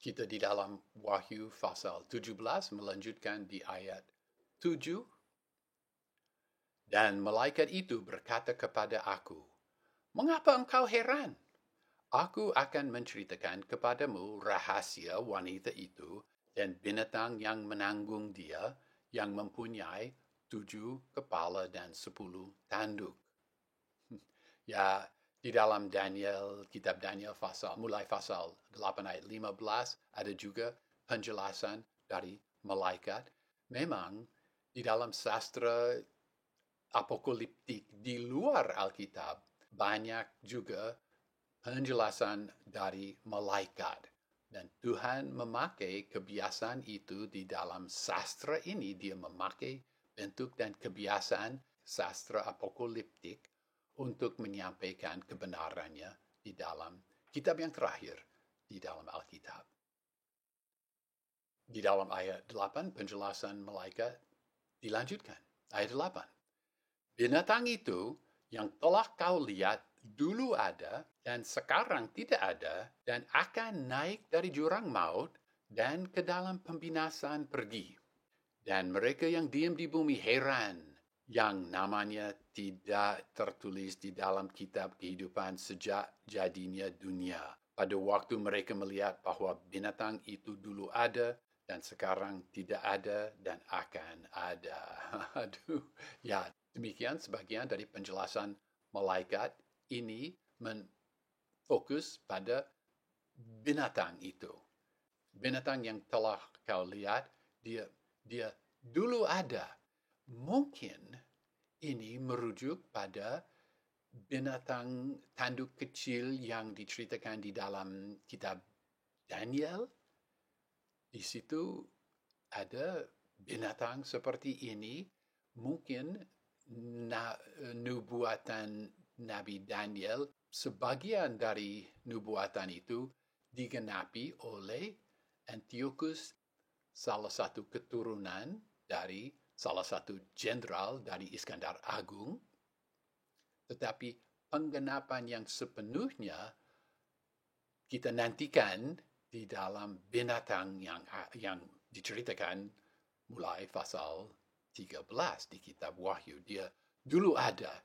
Kita di dalam Wahyu pasal 17 melanjutkan di ayat 7. Dan malaikat itu berkata kepada aku, "Mengapa engkau heran? Aku akan menceritakan kepadamu rahasia wanita itu dan binatang yang menanggung dia, yang mempunyai 7 kepala dan 10 tanduk." Ya, di dalam kitab Daniel mulai pasal 8 ayat 15, ada juga penjelasan dari malaikat. Memang di dalam sastra apokaliptik di luar Alkitab, banyak juga penjelasan dari malaikat. Dan Tuhan memakai kebiasaan itu di dalam sastra ini. Dia memakai bentuk dan kebiasaan sastra apokaliptik untuk menyampaikan kebenarannya di dalam kitab yang terakhir di dalam Alkitab. Di dalam ayat 8, penjelasan malaikat dilanjutkan. Ayat 8. Binatang itu yang telah kau lihat dulu ada dan sekarang tidak ada dan akan naik dari jurang maut dan ke dalam pembinasaan pergi. Dan mereka yang diam di bumi heran, yang namanya tidak tertulis di dalam kitab kehidupan sejak jadinya dunia. Pada waktu mereka melihat bahwa binatang itu dulu ada dan sekarang tidak ada dan akan ada. Aduh, ya, demikian sebagian dari penjelasan malaikat ini fokus pada binatang itu. Binatang yang telah kau lihat, dia dulu ada. Mungkin ini merujuk pada binatang tanduk kecil yang diceritakan di dalam kitab Daniel. Di situ ada binatang seperti ini. Mungkin nubuatan Nabi Daniel, sebagian dari nubuatan itu digenapi oleh Antiochus, salah satu keturunan dari salah satu jenderal dari Iskandar Agung. Tetapi penggenapan yang sepenuhnya kita nantikan di dalam binatang yang diceritakan mulai pasal 13 di kitab Wahyu. Dia dulu ada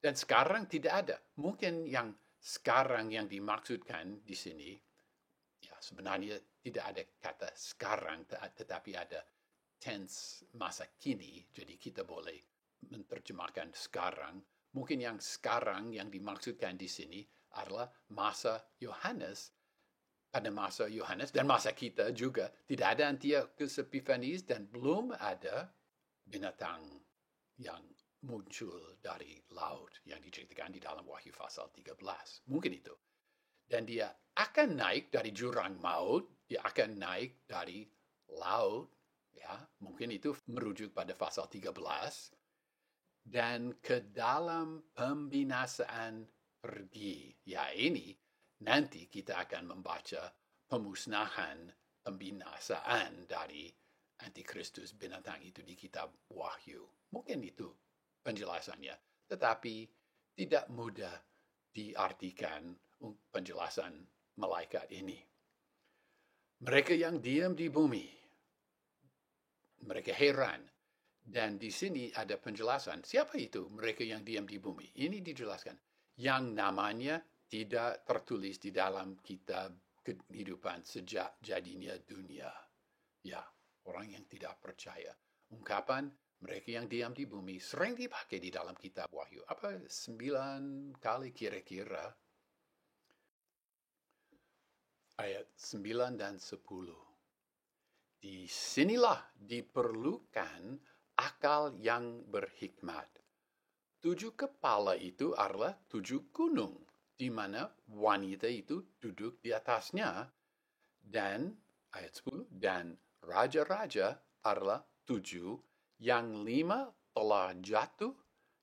dan sekarang tidak ada. Mungkin yang sekarang yang dimaksudkan di sini, ya sebenarnya tidak ada kata sekarang, tetapi ada tense masa kini. Jadi kita boleh menerjemahkan sekarang. Mungkin yang sekarang yang dimaksudkan di sini adalah masa Yohanes. Pada masa Yohanes dan masa kita juga tidak ada Antiochus Epiphanes dan belum ada binatang yang muncul dari laut yang diceritakan di dalam Wahyu pasal 13. Mungkin itu. Dan dia akan naik dari jurang maut, dia akan naik dari laut, ya, mungkin itu merujuk pada pasal 13, dan ke dalam pembinasaan pergi. Ya, ini nanti kita akan membaca pemusnahan, pembinasaan dari Antikristus binatang itu di kitab Wahyu. Mungkin itu penjelasannya, tetapi tidak mudah diartikan penjelasan malaikat ini. Mereka yang diam di bumi, mereka heran. Dan di sini ada penjelasan, siapa itu mereka yang diam di bumi? Ini dijelaskan, yang namanya tidak tertulis di dalam kitab kehidupan sejak jadinya dunia. Ya, orang yang tidak percaya. Ungkapan mereka yang diam di bumi sering dipakai di dalam kitab Wahyu. 9 kali kira-kira. Ayat 9 dan 10. Di sinilah diperlukan akal yang berhikmat. 7 kepala itu adalah 7 gunung, di mana wanita itu duduk di atasnya. Dan ayat 10, dan raja-raja adalah 7, yang 5 telah jatuh,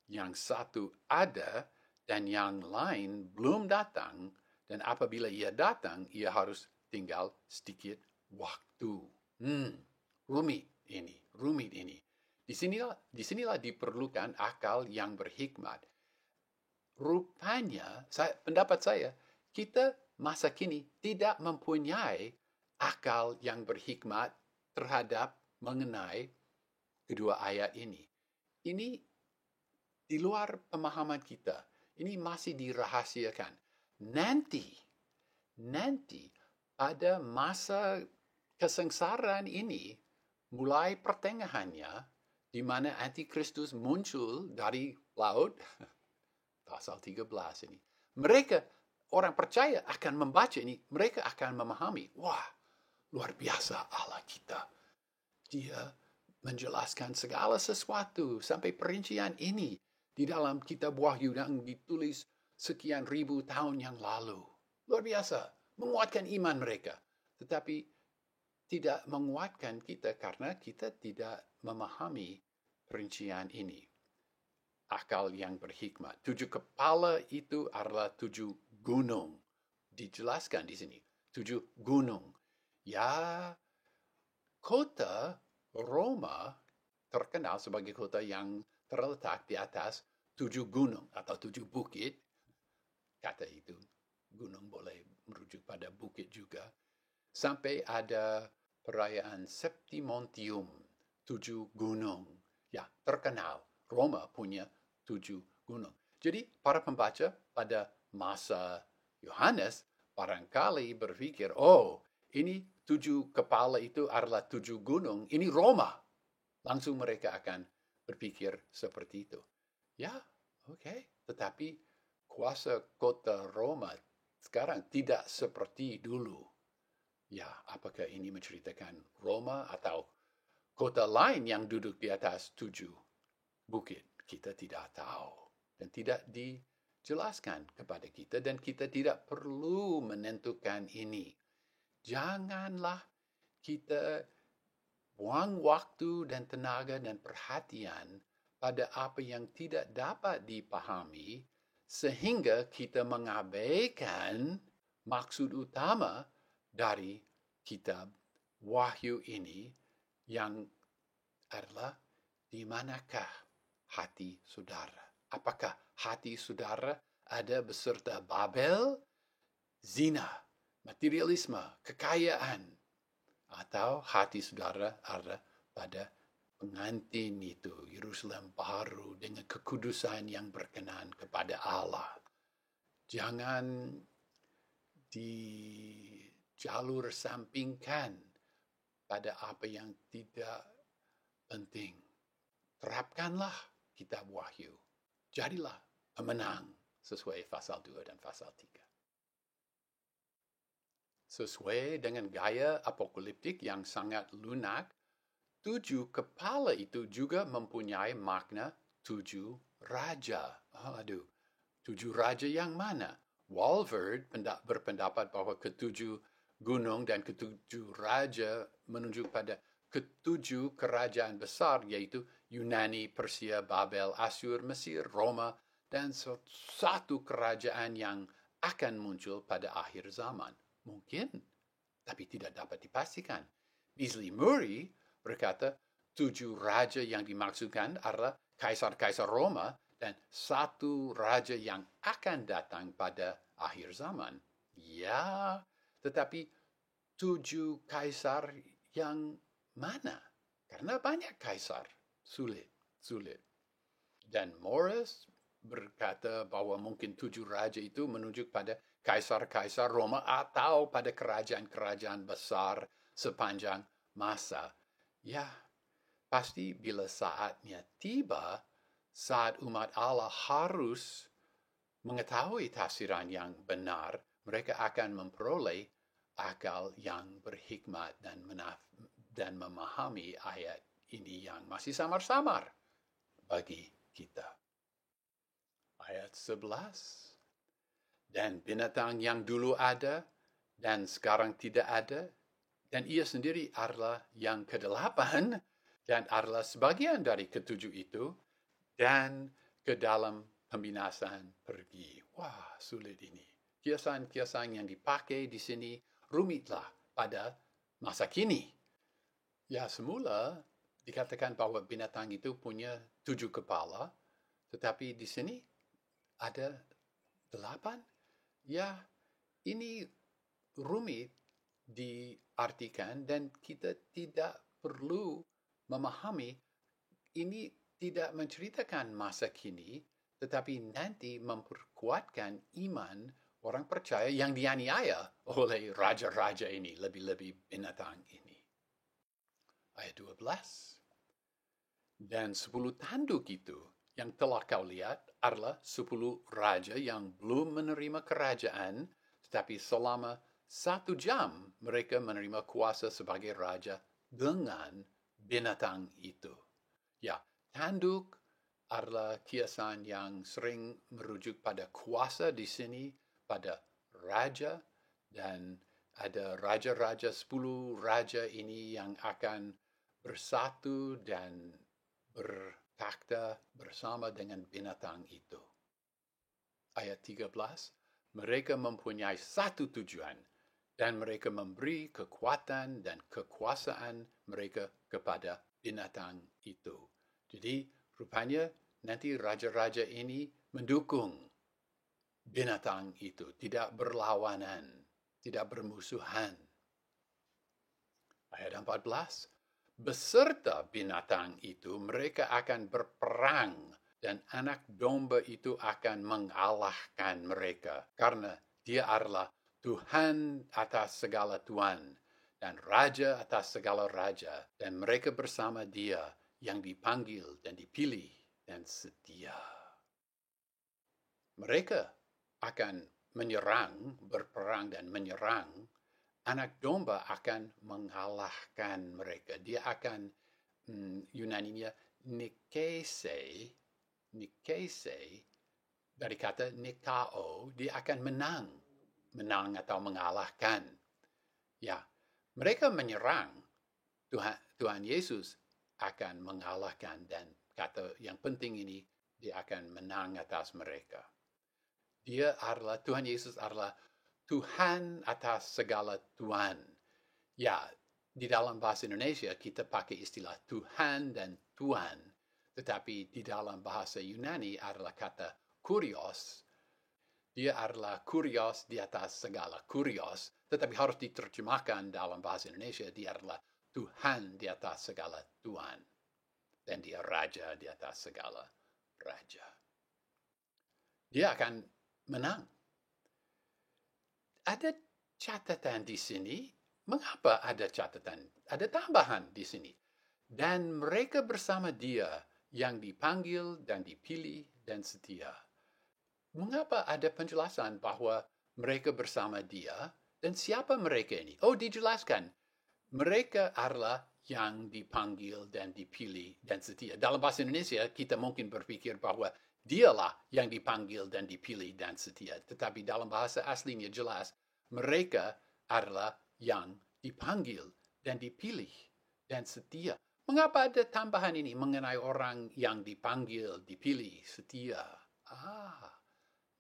yang 1 ada, dan yang lain belum datang. Dan apabila ia datang, ia harus tinggal sedikit waktu. Rumit ini. Disinilah diperlukan akal yang berhikmat. Rupanya, pendapat saya, kita masa kini tidak mempunyai akal yang berhikmat terhadap mengenai kedua ayat ini. Ini di luar pemahaman kita. Ini masih dirahasiakan. Nanti pada masa kesengsaraan ini, mulai pertengahannya, di mana Antikristus muncul dari laut, pasal 13 ini. Mereka, orang percaya akan membaca ini, mereka akan memahami, wah, luar biasa Allah kita. Dia menjelaskan segala sesuatu sampai perincian ini di dalam kitab Wahyu yang ditulis sekian ribu tahun yang lalu. Luar biasa, menguatkan iman mereka. Tetapi tidak menguatkan kita karena kita tidak memahami perincian ini. Akal yang berhikmat. 7 kepala itu adalah 7 gunung. Dijelaskan di sini. 7 gunung. Ya, kota Roma terkenal sebagai kota yang terletak di atas 7 gunung atau 7 bukit. Kata itu, gunung boleh merujuk pada bukit juga. Sampai ada perayaan Septimontium, 7 gunung. Ya, terkenal. Roma punya 7 gunung. Jadi, para pembaca pada masa Yohanes barangkali berpikir, oh, ini 7 kepala itu adalah 7 gunung, ini Roma. Langsung mereka akan berpikir seperti itu. Ya, oke. Tetapi kuasa kota Roma sekarang tidak seperti dulu. Ya, apakah ini menceritakan Roma atau kota lain yang duduk di atas 7 bukit? Kita tidak tahu. Dan tidak dijelaskan kepada kita. Dan kita tidak perlu menentukan ini. Janganlah kita buang waktu dan tenaga dan perhatian pada apa yang tidak dapat dipahami sehingga kita mengabaikan maksud utama dari kitab Wahyu ini yang adalah di manakah hati saudara? Apakah hati saudara ada beserta Babel, zina, materialisme, kekayaan, atau hati saudara ada pada pengantin itu, Yerusalem baru dengan kekudusan yang berkenan kepada Allah. Jangan dijalur sampingkan pada apa yang tidak penting. Terapkanlah kitab Wahyu. Jadilah pemenang sesuai pasal 2 dan pasal 3. Sesuai dengan gaya apokaliptik yang sangat lunak, 7 kepala itu juga mempunyai makna 7 raja. 7 raja yang mana? Walvoord berpendapat bahwa ke-7 gunung dan ke-7 raja menunjuk pada ke-7 kerajaan besar, yaitu Yunani, Persia, Babel, Asyur, Mesir, Roma, dan satu kerajaan yang akan muncul pada akhir zaman. Mungkin, tapi tidak dapat dipastikan. Beasley Murray berkata, 7 raja yang dimaksudkan adalah kaisar-kaisar Roma dan satu raja yang akan datang pada akhir zaman. Ya, tetapi 7 kaisar yang mana? Karena banyak kaisar. Sulit. Dan Morris berkata bahwa mungkin 7 raja itu menunjuk pada kaisar-kaisar Roma atau pada kerajaan-kerajaan besar sepanjang masa. Ya, pasti bila saatnya tiba, saat umat Allah harus mengetahui tafsiran yang benar, mereka akan memperoleh akal yang berhikmat dan memahami ayat ini yang masih samar-samar bagi kita. Ayat 11. Dan binatang yang dulu ada dan sekarang tidak ada, dan ia sendiri adalah yang ke-8 dan adalah sebagian dari ke-7 itu, dan ke dalam pembinasaan pergi. Wah, sulit ini. Kiasan-kiasan yang dipakai di sini rumitlah pada masa kini. Ya, semula dikatakan bahwa binatang itu punya 7 kepala, tetapi di sini ada 8. Ya, ini rumit diartikan dan kita tidak perlu memahami ini tidak menceritakan masa kini, tetapi nanti memperkuatkan iman orang percaya yang dianiaya oleh raja-raja ini, lebih-lebih binatang ini. Ayat 12. Dan 10 tanduk itu yang telah kau lihat adalah 10 raja yang belum menerima kerajaan, tetapi selama 1 jam mereka menerima kuasa sebagai raja dengan binatang itu. Ya, tanduk adalah kiasan yang sering merujuk pada kuasa di sini, pada raja, dan ada raja-raja, 10 raja ini yang akan bersatu dan bertakhta bersama dengan binatang itu. Ayat 13, mereka mempunyai satu tujuan, dan mereka memberi kekuatan dan kekuasaan mereka kepada binatang itu. Jadi, rupanya nanti raja-raja ini mendukung binatang itu, tidak berlawanan, tidak bermusuhan. Ayat 14, beserta binatang itu mereka akan berperang dan anak domba itu akan mengalahkan mereka karena dia adalah Tuhan atas segala Tuhan dan Raja atas segala Raja, dan mereka bersama dia yang dipanggil dan dipilih dan setia. Mereka akan menyerang, berperang dan menyerang. Anak domba akan mengalahkan mereka. Dia akan, Yunaninya nikese, dari kata nikao, dia akan menang atau mengalahkan. Ya, mereka menyerang, Tuhan Yesus akan mengalahkan, dan kata yang penting ini, dia akan menang atas mereka. Tuhan Yesus adalah Tuhan atas segala Tuhan. Ya, di dalam bahasa Indonesia kita pakai istilah Tuhan dan Tuan, tetapi di dalam bahasa Yunani adalah kata kurios. Dia adalah kurios di atas segala kurios, tetapi harus diterjemahkan dalam bahasa Indonesia, dia adalah Tuhan di atas segala Tuhan. Dan dia raja di atas segala raja. Dia akan menang. Ada catatan di sini. Mengapa ada catatan? Ada tambahan di sini. Dan mereka bersama dia yang dipanggil dan dipilih dan setia. Mengapa ada penjelasan bahwa mereka bersama dia dan siapa mereka ini? Oh, dijelaskan. Mereka adalah yang dipanggil dan dipilih dan setia. Dalam bahasa Indonesia, kita mungkin berpikir bahwa dialah yang dipanggil dan dipilih dan setia. Tetapi dalam bahasa aslinya jelas, mereka adalah yang dipanggil dan dipilih dan setia. Mengapa ada tambahan ini mengenai orang yang dipanggil, dipilih, setia?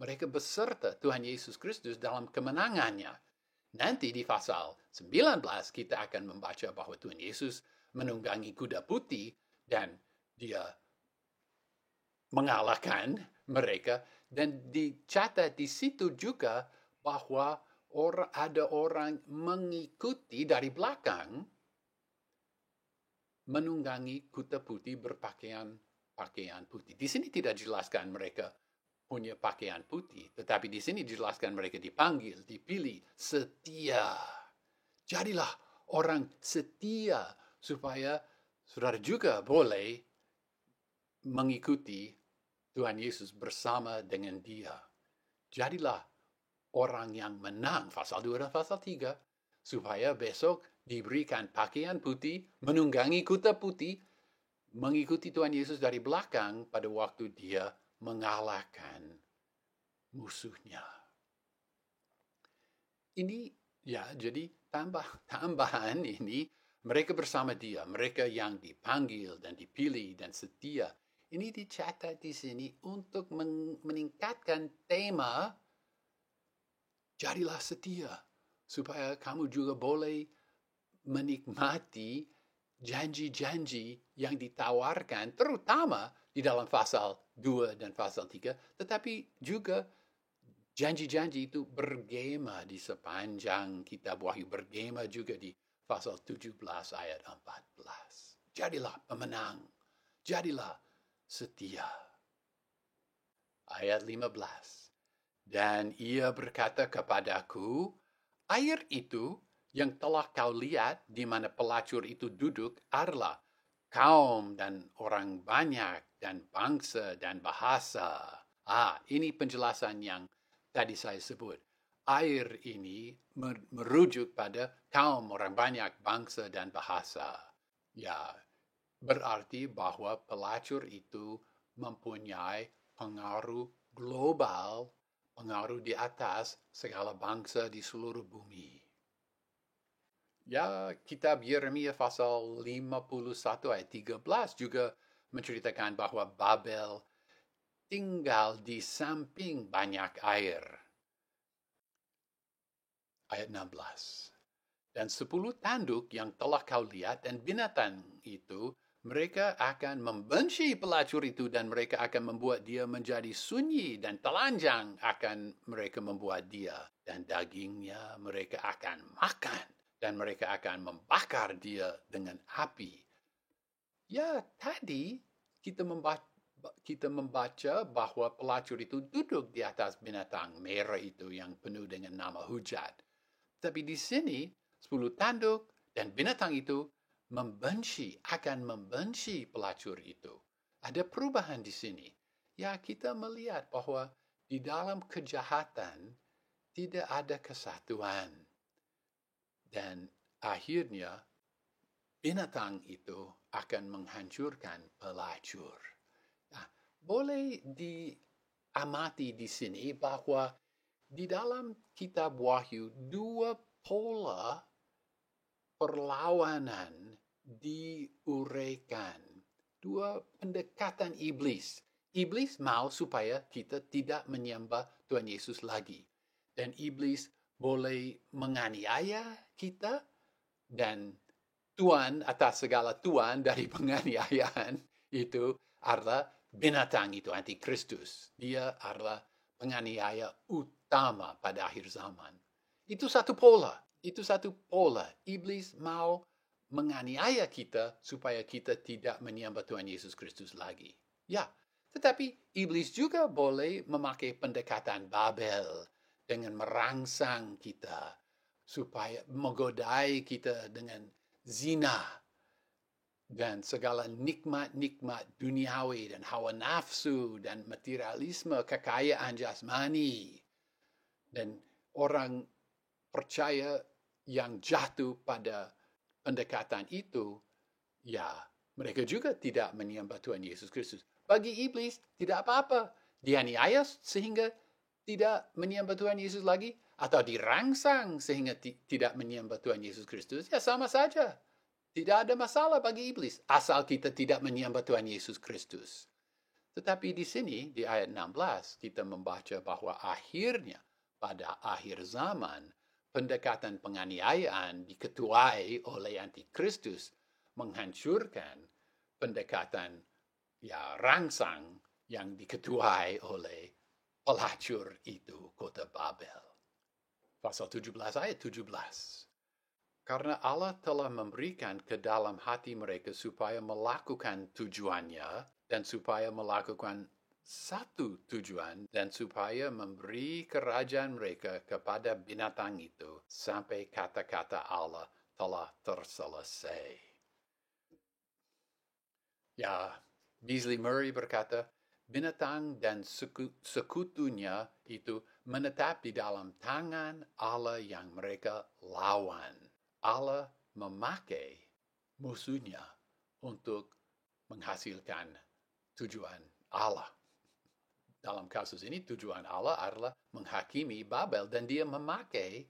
Mereka beserta Tuhan Yesus Kristus dalam kemenangannya. Nanti di pasal 19 kita akan membaca bahwa Tuhan Yesus menunggangi kuda putih dan dia mengalahkan mereka, dan dicatat di situ juga bahwa ada orang mengikuti dari belakang menunggangi kuda putih berpakaian putih. Di sini tidak jelaskan mereka punya pakaian putih, tetapi di sini dijelaskan mereka dipanggil, dipilih, setia. Jadilah orang setia supaya saudara juga boleh mengikuti Tuhan Yesus bersama dengan dia. Jadilah orang yang menang, pasal 2 dan pasal 3, supaya besok diberikan pakaian putih, menunggangi kuda putih, mengikuti Tuhan Yesus dari belakang pada waktu dia mengalahkan musuhnya. Ini ya, jadi tambahan ini, mereka bersama dia, mereka yang dipanggil dan dipilih dan setia. Ini dicatat di sini untuk meningkatkan tema jadilah setia, supaya kamu juga boleh menikmati janji-janji yang ditawarkan, terutama di dalam pasal 2 dan pasal 3, tetapi juga Janji-janji itu bergema di sepanjang kitab Wahyu, bergema juga di pasal 17 ayat 14. Jadilah pemenang, jadilah setia. Ayat 15. Dan ia berkata kepadaku, air itu yang telah kau lihat di mana pelacur itu duduk adalah kaum dan orang banyak dan bangsa dan bahasa. Ini penjelasan yang tadi saya sebut. Air ini merujuk pada kaum orang banyak bangsa dan bahasa. Ya, berarti bahwa pelacur itu mempunyai pengaruh global, pengaruh di atas segala bangsa di seluruh bumi. Ya, kitab Yeremia pasal 51 ayat 13 juga menceritakan bahwa Babel tinggal di samping banyak air. Ayat 16. Dan 10 tanduk yang telah kau lihat dan binatang itu, mereka akan membenci pelacur itu dan mereka akan membuat dia menjadi sunyi dan telanjang akan mereka membuat dia. Dan dagingnya mereka akan makan dan mereka akan membakar dia dengan api. Ya, tadi kita membaca bahwa pelacur itu duduk di atas binatang merah itu yang penuh dengan nama hujat. Tapi di sini 10 tanduk dan binatang itu akan membenci pelacur itu. Ada perubahan di sini. Ya, kita melihat bahwa di dalam kejahatan tidak ada kesatuan. Dan akhirnya binatang itu akan menghancurkan pelacur. Nah, boleh diamati di sini bahwa di dalam kitab Wahyu, dua pola perlawanan diuraikan. Dua pendekatan iblis. Iblis mau supaya kita tidak menyembah Tuhan Yesus lagi. Dan iblis boleh menganiaya kita, dan Tuhan atas segala Tuhan dari penganiayaan itu adalah binatang itu, antikristus. Dia adalah penganiaya utama pada akhir zaman. Itu satu pola. Iblis mau menganiaya kita supaya kita tidak menyembah Tuhan Yesus Kristus lagi. Ya, tetapi iblis juga boleh memakai pendekatan Babel dengan merangsang kita supaya menggodai kita dengan zina dan segala nikmat-nikmat duniawi dan hawa nafsu dan materialisme, kekayaan jasmani. Dan orang percaya yang jatuh pada pendekatan itu, ya mereka juga tidak menyembah Tuhan Yesus Kristus. Bagi iblis tidak apa-apa. Dianiaya sehingga tidak menyembah Tuhan Yesus lagi, atau dirangsang sehingga tidak menyembah Tuhan Yesus Kristus, ya sama saja. Tidak ada masalah bagi iblis, asal kita tidak menyembah Tuhan Yesus Kristus. Tetapi di sini, di ayat 16, kita membaca bahwa akhirnya, pada akhir zaman, pendekatan penganiayaan diketuai oleh antikristus menghancurkan pendekatan rangsang yang diketuai oleh pelacur itu, kota Babel. Pasal 17 ayat 17. Karena Allah telah memberikan ke dalam hati mereka supaya melakukan tujuannya dan supaya melakukan satu tujuan dan supaya memberi kerajaan mereka kepada binatang itu sampai kata-kata Allah telah terselesai. Ya, Beasley Murray berkata, binatang dan sekutunya itu menetap di dalam tangan Allah yang mereka lawan. Allah memakai musuhnya untuk menghasilkan tujuan Allah. Dalam kasus ini tujuan Allah adalah menghakimi Babel dan dia memakai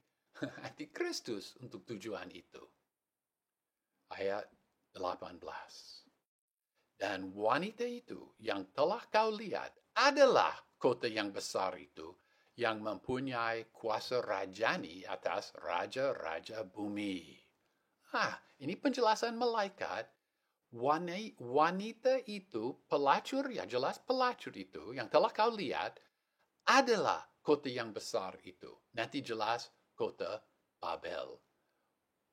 antikristus untuk tujuan itu. Ayat 18. Dan wanita itu yang telah kau lihat adalah kota yang besar itu yang mempunyai kuasa rajani atas raja-raja bumi. Ini penjelasan malaikat. Wanita itu pelacur, ya jelas pelacur itu yang telah kau lihat adalah kota yang besar itu. Nanti jelas kota Babel.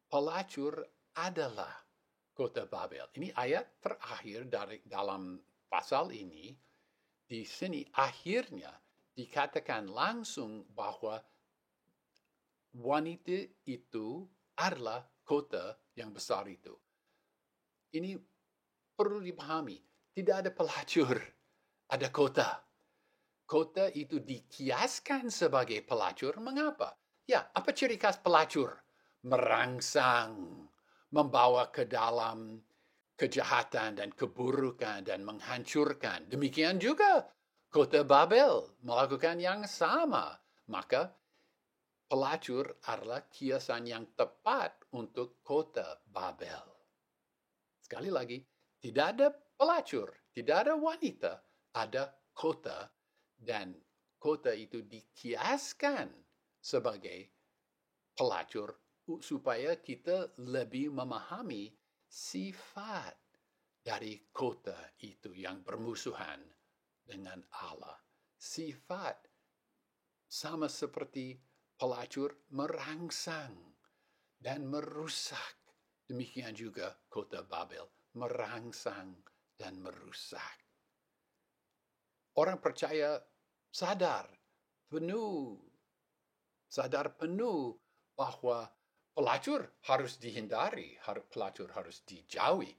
Pelacur adalah kota Babel. Ini ayat terakhir dalam pasal ini. Di sini akhirnya dikatakan langsung bahwa wanita itu adalah kota yang besar itu. Ini perlu dipahami. Tidak ada pelacur, ada kota. Kota itu dikiaskan sebagai pelacur. Mengapa? Ya, apa ciri khas pelacur? Merangsang, membawa ke dalam kejahatan dan keburukan dan menghancurkan. Demikian juga kota Babel melakukan yang sama. Maka pelacur adalah kiasan yang tepat untuk kota Babel. Sekali lagi, tidak ada pelacur, tidak ada wanita, ada kota, dan kota itu dikiaskan sebagai pelacur supaya kita lebih memahami sifat dari kota itu yang bermusuhan dengan Allah. Sifat sama seperti pelacur merangsang dan merusak. Demikian juga kota Babel merangsang dan merusak. Orang percaya sadar penuh bahwa pelacur harus dihindari, pelacur harus dijauhi.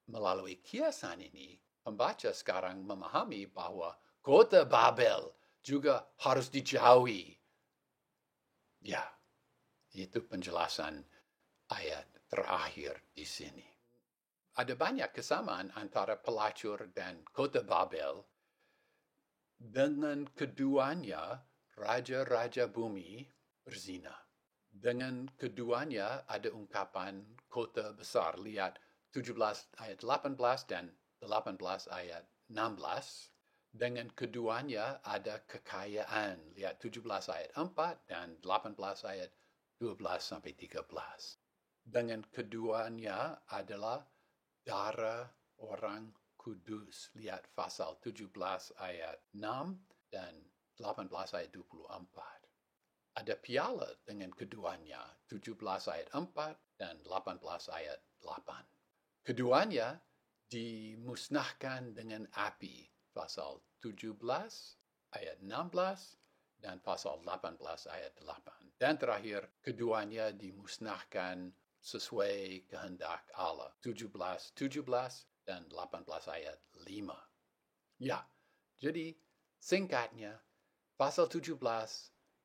Melalui kiasan ini, pembaca sekarang memahami bahwa kota Babel juga harus dijauhi. Ya, itu penjelasan ayat terakhir di sini. Ada banyak kesamaan antara pelacur dan kota Babel. Dengan keduanya, raja-raja bumi berzina. Dengan keduanya ada ungkapan kota besar. Lihat 17 ayat 18 dan 18 ayat 16. Dengan keduanya ada kekayaan. Lihat 17 ayat 4 dan 18 ayat 12 sampai 13. Dengan keduanya adalah darah orang kudus. Lihat pasal 17 ayat 6 dan 18 ayat 24. Ada piala dengan keduanya, 17 ayat 4 dan 18 ayat 8. Keduanya dimusnahkan dengan api, pasal 17 ayat 16 dan pasal 18 ayat 8. Dan terakhir, keduanya dimusnahkan sesuai kehendak Allah, 17 dan 18 ayat 5. Ya, jadi singkatnya, pasal 17,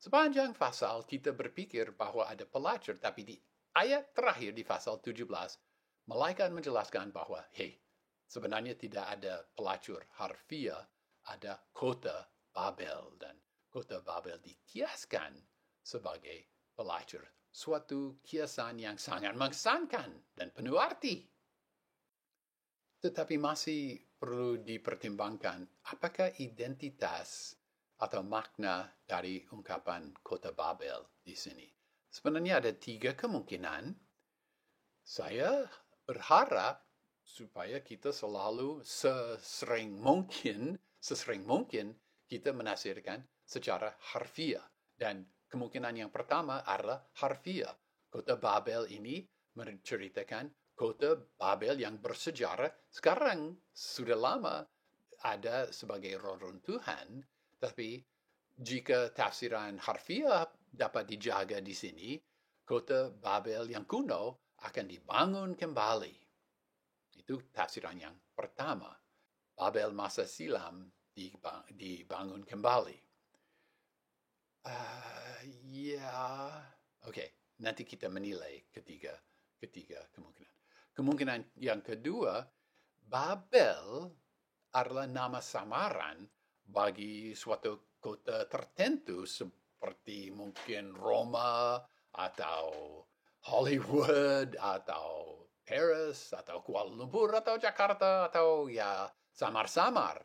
sepanjang pasal kita berpikir bahwa ada pelacur, tapi di ayat terakhir di pasal 17, malaikat menjelaskan bahwa, sebenarnya tidak ada pelacur harfiah, ada kota Babel, dan kota Babel dikiaskan sebagai pelacur. Suatu kiasan yang sangat mengesankan dan penuh arti. Tetapi masih perlu dipertimbangkan apakah identitas atau makna dari ungkapan kota Babel di sini. Sebenarnya ada 3 kemungkinan. Saya berharap supaya kita selalu sesering mungkin kita menafsirkan secara harfiah. Dan kemungkinan yang pertama adalah harfiah. Kota Babel ini menceritakan kota Babel yang bersejarah. Sekarang sudah lama ada sebagai reruntuhan, tapi jika tafsiran harfiah dapat dijaga di sini, kota Babel yang kuno akan dibangun kembali. Itu tafsiran yang pertama. Babel masa silam dibangun kembali. Nanti kita menilai ketiga kemungkinan. Kemungkinan yang kedua, Babel adalah nama samaran bagi suatu kota tertentu seperti mungkin Roma atau Hollywood atau Paris atau Kuala Lumpur atau Jakarta atau ya samar-samar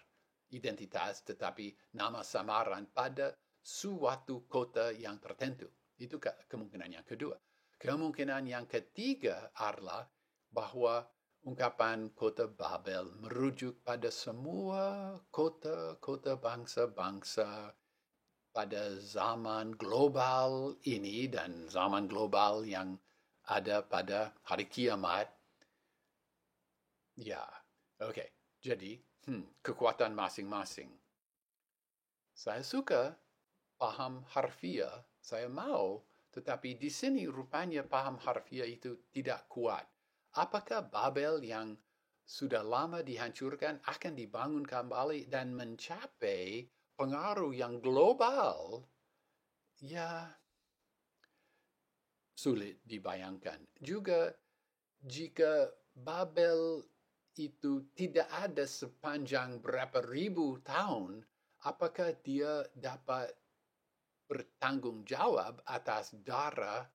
identitas tetapi nama samaran pada suatu kota yang tertentu. Itu kemungkinan yang kedua. Kemungkinan yang ketiga adalah bahwa ungkapan kota Babel merujuk pada semua kota-kota bangsa-bangsa pada zaman global ini dan zaman global yang ada pada hari kiamat. Ya, oke. Jadi, kekuatan masing-masing. Saya suka paham harfiah, saya mau, tetapi di sini rupanya paham harfiah itu tidak kuat. Apakah Babel yang sudah lama dihancurkan akan dibangun kembali dan mencapai pengaruh yang global? Ya, sulit dibayangkan. Juga jika Babel itu tidak ada sepanjang berapa ribu tahun, apakah dia dapat bertanggung jawab atas darah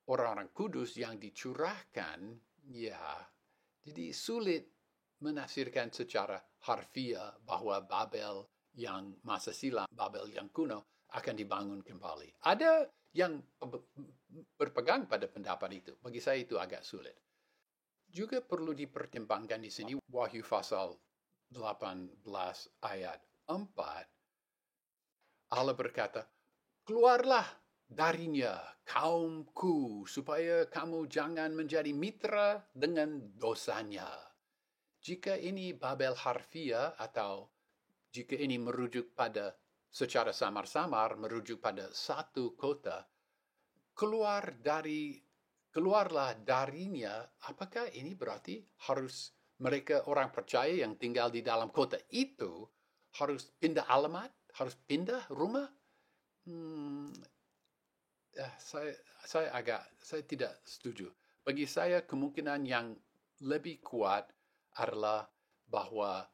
orang-orang kudus yang dicurahkan? Ya, jadi sulit menafsirkan secara harfiah bahwa Babel yang masa silam, Babel yang kuno, akan dibangun kembali. Ada yang berpegang pada pendapat itu. Bagi saya itu agak sulit. Juga perlu dipertimbangkan di sini Wahyu pasal 18 ayat 4. Allah berkata, keluarlah darinya kaumku supaya kamu jangan menjadi mitra dengan dosanya. Jika ini Babel harfiah atau jika ini merujuk pada secara samar-samar merujuk pada satu kota, keluarlah darinya, apakah ini berarti harus mereka orang percaya yang tinggal di dalam kota itu harus pindah alamat, harus pindah rumah? Saya tidak setuju. Bagi saya kemungkinan yang lebih kuat adalah bahwa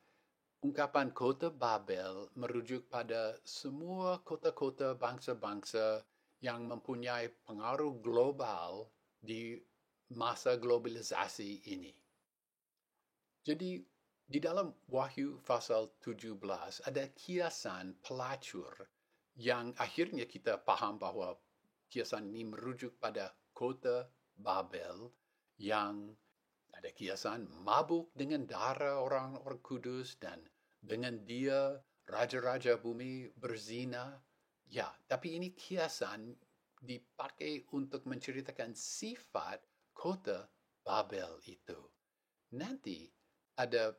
ungkapan kota Babel merujuk pada semua kota-kota bangsa-bangsa yang mempunyai pengaruh global di masa globalisasi ini. Jadi, di dalam Wahyu pasal 17 ada kiasan pelacur yang akhirnya kita paham bahwa kiasan ini merujuk pada kota Babel yang ada kiasan mabuk dengan darah orang-orang kudus dan dengan dia raja-raja bumi berzina. Ya, tapi ini kiasan dipakai untuk menceritakan sifat kota Babel itu. Nanti ada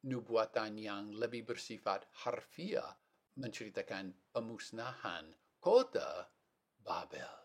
nubuatan yang lebih bersifat harfiah menceritakan pemusnahan kota Babel.